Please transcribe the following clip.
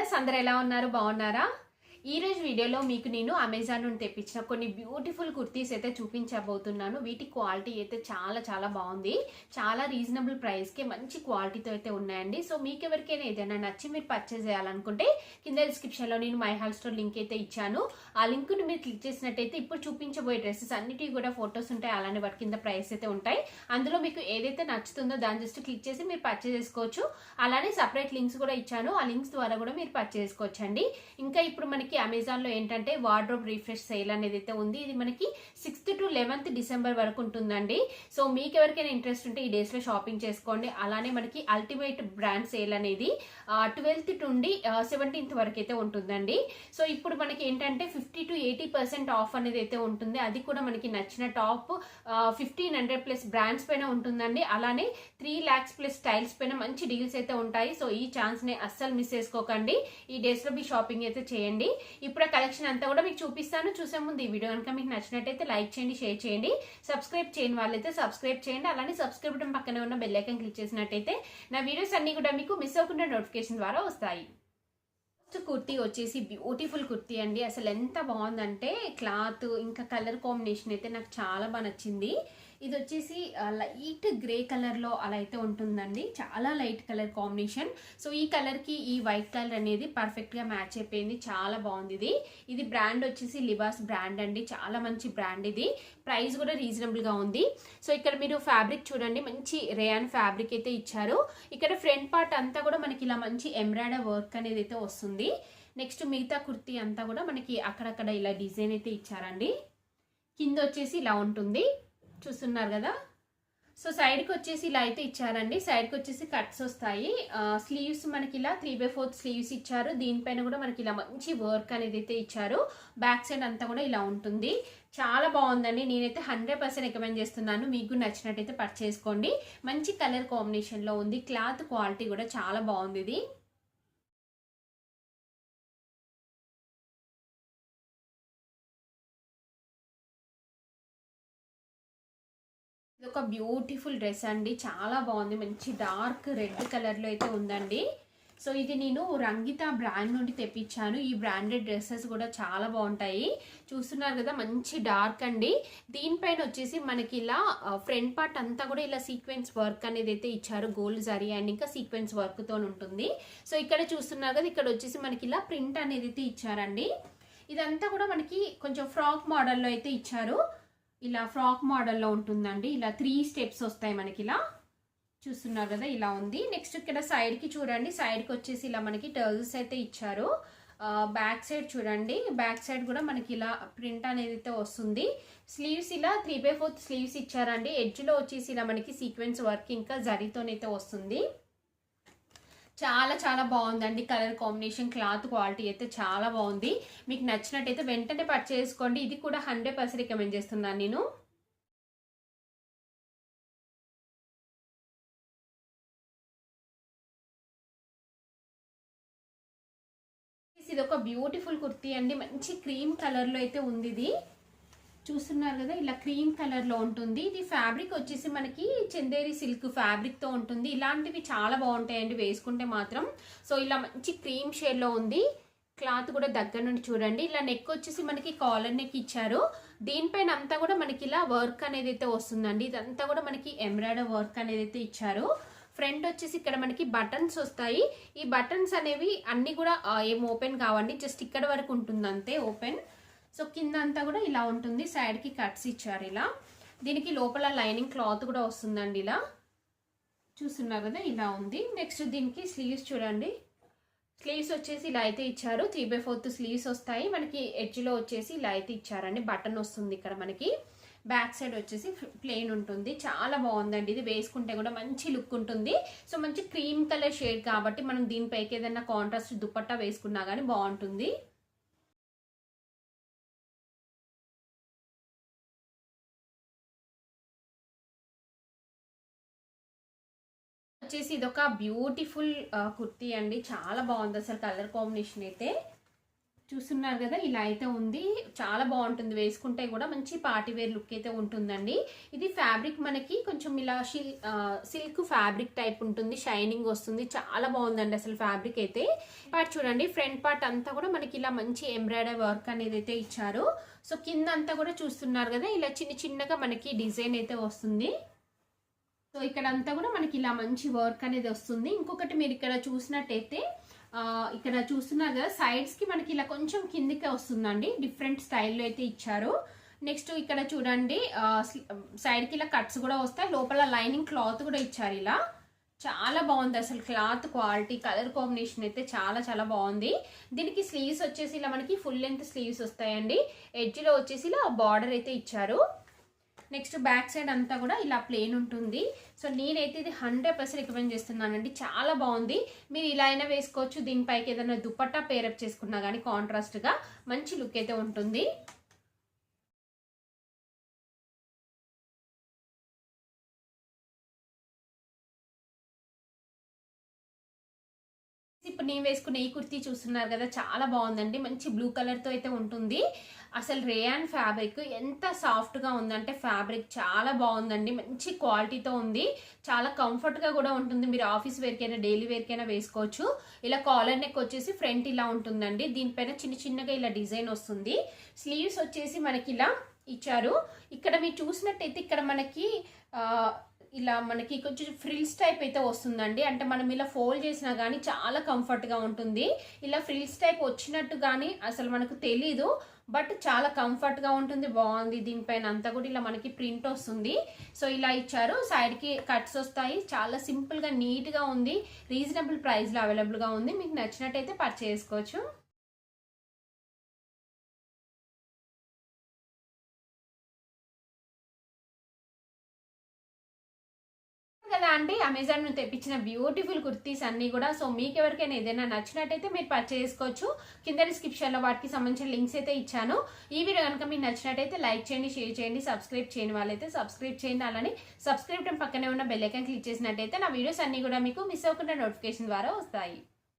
Viewers అందరూ ఎలా ఉన్నారు? బాగున్నారా? ఈ రోజు వీడియోలో మీకు నేను అమెజాన్ నుండి తెప్పించిన కొన్ని బ్యూటిఫుల్ కుర్తీస్ అయితే చూపించబోతున్నాను. వీటి క్వాలిటీ అయితే చాలా బాగుంది. చాలా రీజనబుల్ ప్రైస్కి మంచి క్వాలిటీతో అయితే ఉన్నాయండి. సో మీకు ఎవరికైనా ఏదైనా నచ్చి మీరు పర్చేస్ చేయాలనుకుంటే కింద డిస్క్రిప్షన్లో నేను మై హాల్ స్టోర్ లింక్ అయితే ఇచ్చాను. ఆ లింక్ని మీరు క్లిక్ చేసినట్టయితే ఇప్పుడు చూపించబోయే డ్రెస్సెస్ అన్నిటికీ కూడా ఫొటోస్ ఉంటాయి, అలానే వాటి కింద ప్రైస్ అయితే ఉంటాయి. అందులో మీకు ఏదైతే నచ్చుతుందో దాన్ని జస్ట్ క్లిక్ చేసి మీరు పర్చేస్ చేసుకోవచ్చు. అలానే సపరేట్ లింక్స్ కూడా ఇచ్చాను, ఆ లింక్స్ ద్వారా కూడా మీరు పర్చేస్ చేసుకోవచ్చండి. ఇంకా ఇప్పుడు మనకి అమెజాన్ లో ఏంటంటే వార్డ్రోబ్ రిఫ్రెష్ సేల్ అనేది అయితే ఉంది. ఇది మనకి 6th to 11th డిసెంబర్ వరకు ఉంటుందండి. సో మీకు ఎవరికైనా ఇంట్రెస్ట్ ఉంటే ఈ డేస్ లో షాపింగ్ చేసుకోండి. అలానే మనకి అల్టిమేట్ బ్రాండ్ సేల్ అనేది 12th నుండి 17th వరకు అయితే ఉంటుందండి. సో ఇప్పుడు మనకి ఏంటంటే 50 to 80% ఆఫ్ అనేది అయితే ఉంటుంది. అది కూడా మనకి నచ్చిన టాప్ 1500+ బ్రాండ్స్ పైన ఉంటుందండి. అలానే 3 lakhs+ స్టైల్స్ పైన మంచి డీల్స్ అయితే ఉంటాయి. సో ఈ ఛాన్స్ ని అస్సలు మిస్ చేసుకోకండి. ఈ డేస్ లో మీ షాపింగ్ అయితే చేయండి. ఇప్పుడు ఆ కలెక్షన్ అంతా కూడా మీకు చూపిస్తాను. చూసే ముందు ఈ వీడియో కనుక మీకు నచ్చినట్టయితే లైక్ చేయండి, షేర్ చేయండి. సబ్స్క్రైబ్ చేయని వాళ్ళైతే సబ్స్క్రైబ్ చేయండి. అలానే సబ్స్క్రైబ్ బటన్ పక్కనే ఉన్న బెల్ ఐకాన్ క్లిక్ చేసినట్టయితే నా వీడియోస్ అన్ని కూడా మీకు మిస్ అవ్వకుండా నోటిఫికేషన్ ద్వారా వస్తాయి. ఫస్ట్ కుర్తీ వచ్చేసి బ్యూటిఫుల్ కుర్తీ అండి. అసలు ఎంత బాగుందంటే క్లాత్ ఇంకా కలర్ కాంబినేషన్ అయితే నాకు చాలా బాగా నచ్చింది. ఇది వచ్చేసి లైట్ గ్రే కలర్ లో అలా అయితే ఉంటుందండి. చాలా లైట్ కలర్ కాంబినేషన్. సో ఈ కలర్ కి ఈ వైట్ కలర్ అనేది పర్ఫెక్ట్ గా మ్యాచ్ అయిపోయింది. చాలా బాగుంది. ఇది బ్రాండ్ వచ్చేసి లిబాస్ బ్రాండ్ అండి. చాలా మంచి బ్రాండ్ ఇది. ప్రైస్ కూడా రీజనబుల్ గా ఉంది. సో ఇక్కడ మీరు ఫ్యాబ్రిక్ చూడండి, మంచి రేయాన్ ఫ్యాబ్రిక్ అయితే ఇచ్చారు. ఇక్కడ ఫ్రంట్ పార్ట్ అంతా కూడా మనకి ఇలా మంచి ఎంబ్రాయిడరీ వర్క్ అనేది అయితే వస్తుంది. నెక్స్ట్ మిగతా కుర్తీ అంతా కూడా మనకి అక్కడక్కడ ఇలా డిజైన్ అయితే ఇచ్చారండి. కింద వచ్చేసి ఇలా ఉంటుంది, చూస్తున్నారు కదా. సో సైడ్కి వచ్చేసి ఇలా అయితే ఇచ్చారండి. సైడ్కి వచ్చేసి కట్స్ వస్తాయి. స్లీవ్స్ మనకి ఇలా 3/4 స్లీవ్స్ ఇచ్చారు. దీనిపైన కూడా మనకి ఇలా మంచి వర్క్ అనేది అయితే ఇచ్చారు. బ్యాక్ సైడ్ అంతా కూడా ఇలా ఉంటుంది. చాలా బాగుందండి. నేనైతే 100% రికమెండ్ చేస్తున్నాను. మీకు నచ్చినట్టయితే పర్చేస్ చేసుకోండి. మంచి కలర్ కాంబినేషన్లో ఉంది. క్లాత్ క్వాలిటీ కూడా చాలా బాగుంది. ఇది ఒక బ్యూటిఫుల్ డ్రెస్ అండి. చాలా బాగుంది. మంచి డార్క్ రెడ్ కలర్ లో అయితే ఉందండి. సో ఇది నేను రంగిత బ్రాండ్ నుండి తెప్పించాను. ఈ బ్రాండెడ్ డ్రెస్సెస్ కూడా చాలా బాగుంటాయి. చూస్తున్నారు కదా, మంచి డార్క్ అండి. దీనిపైన వచ్చేసి మనకి ఇలా ఫ్రంట్ పార్ట్ అంతా కూడా ఇలా సీక్వెన్స్ వర్క్ అనేది అయితే ఇచ్చారు. గోల్డ్ జరీ అండ్ ఇంకా సీక్వెన్స్ వర్క్ తో ఉంటుంది. సో ఇక్కడ చూస్తున్నారు కదా, ఇక్కడ వచ్చేసి మనకి ఇలా ప్రింట్ అనేది అయితే ఇచ్చారండి. ఇదంతా కూడా మనకి కొంచెం ఫ్రాక్ మోడల్లో అయితే ఇచ్చారు. ఇలా ఫ్రాక్ మోడల్లో ఉంటుందండి. ఇలా 3 స్టెప్స్ వస్తాయి మనకి. ఇలా చూస్తున్నారు కదా, ఇలా ఉంది. నెక్స్ట్ ఇక్కడ సైడ్కి చూడండి, సైడ్కి వచ్చేసి ఇలా మనకి టర్ల్స్ అయితే ఇచ్చారు. బ్యాక్ సైడ్ చూడండి, బ్యాక్ సైడ్ కూడా మనకి ఇలా ప్రింట్ అనేది అయితే వస్తుంది. స్లీవ్స్ ఇలా 3/4 స్లీవ్స్ ఇచ్చారండి. ఎడ్జ్లో వచ్చేసి ఇలా మనకి సీక్వెన్స్ వర్క్ ఇంకా జరీతోనైతే వస్తుంది. చాలా బాగుందండి. కలర్ కాంబినేషన్, క్లాత్ క్వాలిటీ అయితే చాలా బాగుంది. మీకు నచ్చినట్టయితే వెంటనే పర్చేస్ చేసుకోండి. ఇది కూడా 100% రికమెండ్ చేస్తున్నాను నేను. ఇది ఒక బ్యూటిఫుల్ కుర్తీ అండి. మంచి క్రీమ్ కలర్ లో అయితే ఉంది. ఇది చూస్తున్నారు కదా, ఇలా క్రీమ్ కలర్ లో ఉంటుంది. ఇది ఫ్యాబ్రిక్ వచ్చేసి మనకి చందేరి సిల్క్ ఫ్యాబ్రిక్ తో ఉంటుంది. ఇలాంటివి చాలా బాగుంటాయండి వేసుకుంటే మాత్రం. సో ఇలా మంచి క్రీమ్ షేడ్ లో ఉంది. క్లాత్ కూడా దగ్గర నుండి చూడండి. ఇలా నెక్ వచ్చేసి మనకి కాలర్ నెక్ ఇచ్చారు. దీనిపైన అంతా కూడా మనకి ఇలా వర్క్ అనేది అయితే వస్తుందండి. ఇదంతా కూడా మనకి ఎంబ్రాయిడరీ వర్క్ అనేది అయితే ఇచ్చారు. ఫ్రంట్ వచ్చేసి ఇక్కడ మనకి బటన్స్ వస్తాయి. ఈ బటన్స్ అనేవి అన్ని కూడా ఏం ఓపెన్ కావండి, జస్ట్ ఇక్కడ వరకు ఉంటుంది అంతే ఓపెన్. సో కింద అంతా కూడా ఇలా ఉంటుంది. సైడ్ కి కట్స్ ఇచ్చారు ఇలా. దీనికి లోపల లైనింగ్ క్లాత్ కూడా వస్తుందండి. ఇలా చూస్తున్నారు కదా, ఇలా ఉంది. నెక్స్ట్ దీనికి స్లీవ్స్ చూడండి. స్లీవ్స్ వచ్చేసి ఇలా అయితే ఇచ్చారు. 3/4 స్లీవ్స్ వస్తాయి మనకి. ఎడ్జ్ లో వచ్చేసి ఇలా అయితే ఇచ్చారండి. బటన్ వస్తుంది ఇక్కడ మనకి. బ్యాక్ సైడ్ వచ్చేసి ప్లెయిన్ ఉంటుంది. చాలా బాగుందండి. ఇది వేసుకుంటే కూడా మంచి లుక్ ఉంటుంది. సో మంచి క్రీమ్ కలర్ షేడ్ కాబట్టి మనం దీనిపైకి ఏదైనా కాంట్రాస్ట్ దుపట్టా వేసుకున్నా కానీ బాగుంటుంది. వచ్చేసి ఇదొక బ్యూటిఫుల్ కుర్తీ అండి. చాలా బాగుంది అసలు కలర్ కాంబినేషన్ అయితే. చూస్తున్నారు కదా, ఇలా అయితే ఉంది. చాలా బాగుంటుంది, వేసుకుంటే కూడా మంచి పార్టీ వేర్ లుక్ అయితే ఉంటుందండి. ఇది ఫ్యాబ్రిక్ మనకి కొంచెం ఇలా సిల్క్ ఫ్యాబ్రిక్ టైప్ ఉంటుంది, షైనింగ్ వస్తుంది, చాలా బాగుందండి అసలు ఫ్యాబ్రిక్ అయితే. పార్ట్ చూడండి, ఫ్రంట్ పార్ట్ అంతా కూడా మనకి ఇలా మంచి ఎంబ్రాయిడరీ వర్క్ అనేది అయితే ఇచ్చారు. సో కింద అంతా కూడా చూస్తున్నారు కదా, ఇలా చిన్న చిన్నగా మనకి డిజైన్ అయితే వస్తుంది. సో ఇక్కడ అంతా కూడా మనకి ఇలా మంచి వర్క్ అనేది వస్తుంది. ఇంకొకటి మీరు ఇక్కడ చూసినట్టయితే ఇక్కడ చూస్తున్నారు కదా, సైడ్స్ కి మనకి ఇలా కొంచెం కిందికి వస్తుందండి, డిఫరెంట్ స్టైల్లో అయితే ఇచ్చారు. నెక్స్ట్ ఇక్కడ చూడండి, సైడ్ కి ఇలా కట్స్ కూడా వస్తాయి, లోపల లైనింగ్ క్లాత్ కూడా ఇచ్చారు. ఇలా చాలా బాగుంది అసలు, క్లాత్ క్వాలిటీ, కలర్ కాంబినేషన్ అయితే చాలా చాలా బాగుంది. దీనికి స్లీవ్స్ వచ్చేసి ఇలా మనకి ఫుల్ లెంత్ స్లీవ్స్ వస్తాయండి. ఎడ్జ్ లో వచ్చేసి ఇలా బార్డర్ అయితే ఇచ్చారు. నెక్స్ట్ బ్యాక్ సైడ్ అంతా కూడా ఇలా ప్లేన్ ఉంటుంది. సో నేనైతే ఇది 100% రికమెండ్ చేస్తున్నానండి, చాలా బాగుంది. మీరు ఇలా అయినా వేసుకోవచ్చు, దీనిపైకి ఏదైనా దుపట్టా పేరప్ చేసుకున్నా కానీ కాంట్రాస్ట్ గా మంచి లుక్ అయితే ఉంటుంది. ఇప్పుడు నేను వేసుకున్న ఈ కుర్తీ చూస్తున్నారు కదా, చాలా బాగుందండి. మంచి బ్లూ కలర్ తో అయితే ఉంటుంది. అసలు రేయాన్ ఫ్యాబ్రిక్ ఎంత సాఫ్ట్ గా ఉందంటే, ఫ్యాబ్రిక్ చాలా బాగుందండి, మంచి క్వాలిటీతో ఉంది, చాలా కంఫర్ట్ గా కూడా ఉంటుంది. మీరు ఆఫీస్ వేర్కైనా డైలీ వేర్కైనా వేసుకోవచ్చు. ఇలా కాలర్ నెక్ వచ్చేసి ఫ్రంట్ ఇలా ఉంటుందండి, దీనిపైన చిన్న చిన్నగా ఇలా డిజైన్ వస్తుంది. స్లీవ్స్ వచ్చేసి మనకి ఇలా ఇచ్చారు. ఇక్కడ మీరు చూసినట్టయితే ఇక్కడ మనకి ఇలా మనకి కొంచెం ఫ్రిల్స్ టైప్ అయితే వస్తుందండి, అంటే మనం ఇలా ఫోల్డ్ చేసినా కానీ చాలా కంఫర్ట్ గా ఉంటుంది. ఇలా ఫ్రిల్స్ టైప్ వచ్చినట్టు కానీ అసలు మనకు తెలీదు, బట్ చాలా కంఫర్ట్ గా ఉంటుంది, బాగుంది. దీనిపైన అంతా కూడా ఇలా మనకి ప్రింట్ వస్తుంది. సో ఇలా ఇచ్చారు, సైడ్ కి కట్స్ వస్తాయి, చాలా సింపుల్ గా నీట్ గా ఉంది, రీజనబుల్ ప్రైస్ లో అవైలబుల్ గా ఉంది. మీకు నచ్చినట్టయితే పర్చేస్ చేసుకోవచ్చు. కదా అండి, అమెజాన్ నుంచి తెప్పించిన బ్యూటిఫుల్ కుర్తీస్ అన్ని కూడా. సో మీకు ఎవరికైనా ఏదైనా నచ్చినట్టయితే మీరు పర్చేస్ చేసుకోవచ్చు. కింద డిస్క్రిప్షన్ లో వాటికి సంబంధించిన లింక్స్ అయితే ఇచ్చాను. ఈ వీడియో కనుక మీకు నచ్చినట్టయితే లైక్ చేయండి, షేర్ చేయండి, సబ్స్క్రైబ్ చేయని వాళ్ళైతే సబ్స్క్రైబ్ చేయండి. అలానే సబ్స్క్రైబ్ పక్కనే ఉన్న బెల్ ఐకాన్ క్లిక్ చేసినట్టయితే నా వీడియోస్ అన్ని కూడా మీకు మిస్ అవ్వకుండా నోటిఫికేషన్ ద్వారా వస్తాయి.